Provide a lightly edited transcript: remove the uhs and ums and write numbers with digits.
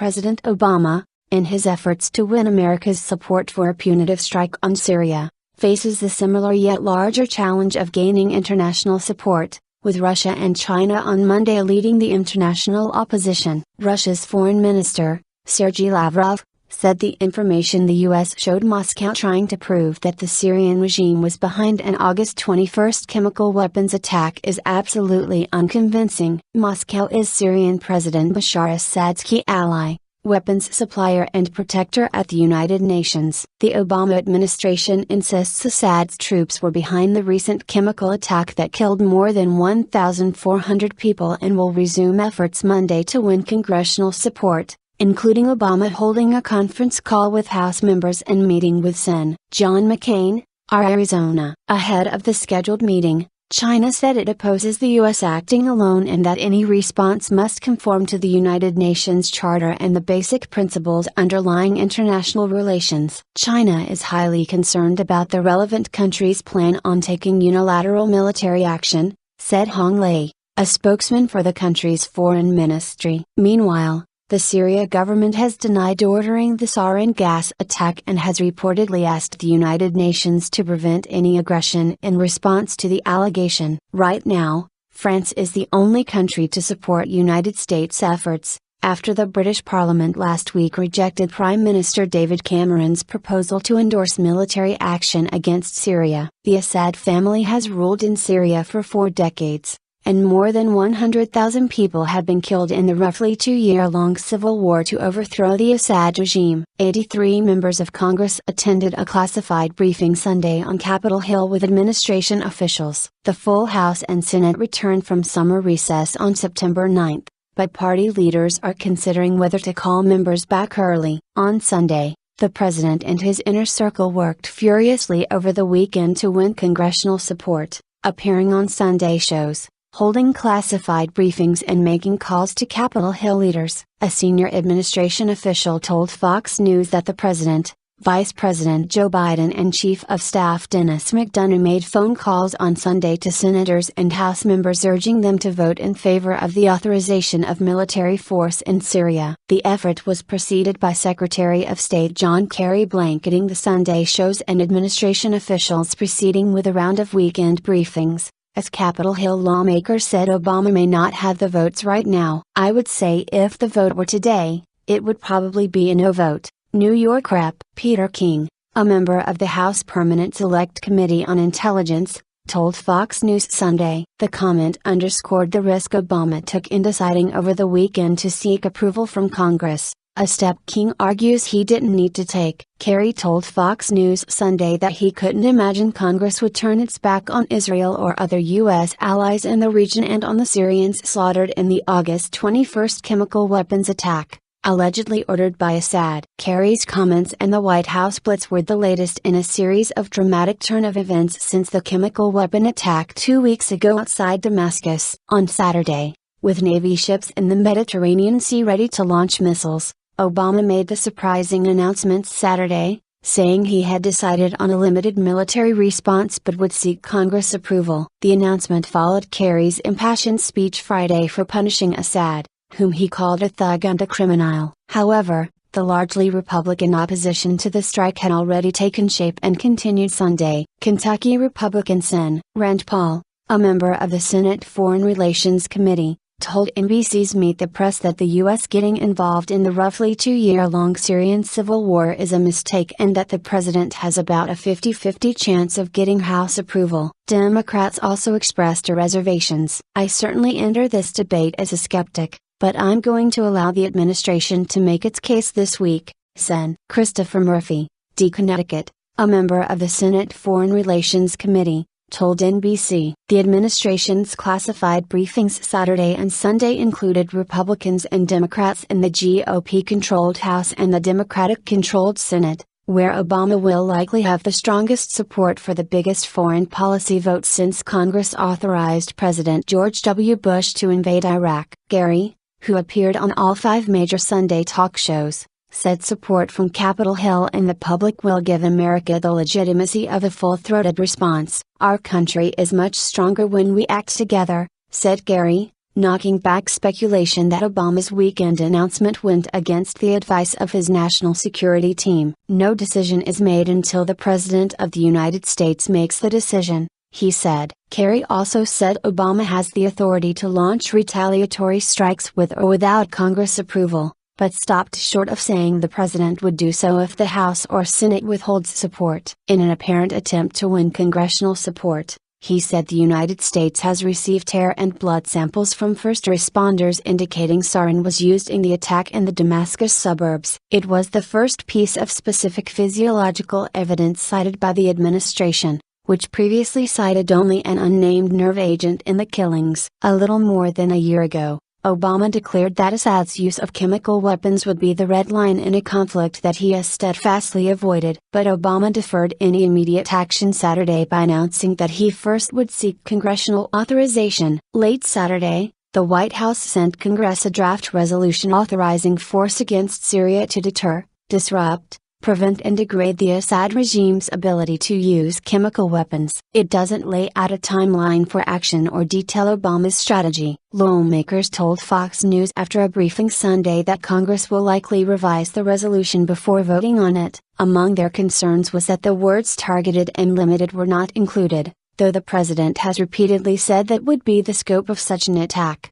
President Obama, in his efforts to win America's support for a punitive strike on Syria, faces the similar yet larger challenge of gaining international support, with Russia and China on Monday leading the international opposition. Russia's foreign minister, Sergey Lavrov, said the information the U.S. showed Moscow trying to prove that the Syrian regime was behind an August 21 chemical weapons attack is absolutely unconvincing. Moscow is Syrian President Bashar Assad's key ally, weapons supplier and protector at the United Nations. The Obama administration insists Assad's troops were behind the recent chemical attack that killed more than 1,400 people and will resume efforts Monday to win congressional support, including Obama holding a conference call with House members and meeting with Sen. John McCain, R-Ariz. Ahead of the scheduled meeting, China said it opposes the U.S. acting alone and that any response must conform to the United Nations Charter and the basic principles underlying international relations. China is highly concerned about the relevant country's plan on taking unilateral military action, said Hong Lei, a spokesman for the country's foreign ministry. Meanwhile, the Syria government has denied ordering the sarin gas attack and has reportedly asked the United Nations to prevent any aggression in response to the allegation. Right now, France is the only country to support United States efforts, after the British Parliament last week rejected Prime Minister David Cameron's proposal to endorse military action against Syria. The Assad family has ruled in Syria for 4 decades, and more than 100,000 people have been killed in the roughly 2-year-long civil war to overthrow the Assad regime. 83 members of Congress attended a classified briefing Sunday on Capitol Hill with administration officials. The full House and Senate returned from summer recess on September 9, but party leaders are considering whether to call members back early. On Sunday, the president and his inner circle worked furiously over the weekend to win congressional support, appearing on Sunday shows, holding classified briefings and making calls to Capitol Hill leaders. A senior administration official told Fox News that the president, Vice President Joe Biden and Chief of Staff Dennis McDonough made phone calls on Sunday to senators and House members urging them to vote in favor of the authorization of military force in Syria. The effort was preceded by Secretary of State John Kerry blanketing the Sunday shows and administration officials proceeding with a round of weekend briefings. As Capitol Hill lawmakers said Obama may not have the votes right now. I would say if the vote were today, it would probably be a no vote. New York Rep. Peter King, a member of the House Permanent Select Committee on Intelligence, told Fox News Sunday. The comment underscored the risk Obama took in deciding over the weekend to seek approval from Congress, a step King argues he didn't need to take. Kerry told Fox News Sunday that he couldn't imagine Congress would turn its back on Israel or other U.S. allies in the region and on the Syrians slaughtered in the August 21 chemical weapons attack, allegedly ordered by Assad. Kerry's comments and the White House blitz were the latest in a series of dramatic turn of events since the chemical weapon attack 2 weeks ago outside Damascus. On Saturday, with Navy ships in the Mediterranean Sea ready to launch missiles, Obama made the surprising announcement Saturday, saying he had decided on a limited military response but would seek Congress approval. The announcement followed Kerry's impassioned speech Friday for punishing Assad, whom he called a thug and a criminal. However, the largely Republican opposition to the strike had already taken shape and continued Sunday. Kentucky Republican Sen. Rand Paul, a member of the Senate Foreign Relations Committee, told NBC's Meet the Press that the U.S. getting involved in the roughly 2-year-long Syrian civil war is a mistake and that the president has about a 50-50 chance of getting House approval. Democrats also expressed reservations. I certainly enter this debate as a skeptic, but I'm going to allow the administration to make its case this week, said Christopher Murphy, D. Connecticut, a member of the Senate Foreign Relations Committee, told NBC. The administration's classified briefings Saturday and Sunday included Republicans and Democrats in the GOP-controlled House and the Democratic-controlled Senate, where Obama will likely have the strongest support for the biggest foreign policy vote since Congress authorized President George W. Bush to invade Iraq. Gary, who appeared on all 5 major Sunday talk shows, said support from Capitol Hill and the public will give America the legitimacy of a full-throated response. Our country is much stronger when we act together, said Gary, knocking back speculation that Obama's weekend announcement went against the advice of his national security team. No decision is made until the President of the United States makes the decision, he said. Kerry also said Obama has the authority to launch retaliatory strikes with or without Congress approval, but stopped short of saying the president would do so if the House or Senate withholds support. In an apparent attempt to win congressional support, he said the United States has received hair and blood samples from first responders indicating sarin was used in the attack in the Damascus suburbs. It was the first piece of specific physiological evidence cited by the administration, which previously cited only an unnamed nerve agent in the killings. A little more than a year ago, Obama declared that Assad's use of chemical weapons would be the red line in a conflict that he has steadfastly avoided. But Obama deferred any immediate action Saturday by announcing that he first would seek congressional authorization. Late Saturday, the White House sent Congress a draft resolution authorizing force against Syria to deter, disrupt, prevent and degrade the Assad regime's ability to use chemical weapons. It doesn't lay out a timeline for action or detail Obama's strategy. Lawmakers told Fox News after a briefing Sunday that Congress will likely revise the resolution before voting on it. Among their concerns was that the words targeted and limited were not included, though the president has repeatedly said that would be the scope of such an attack.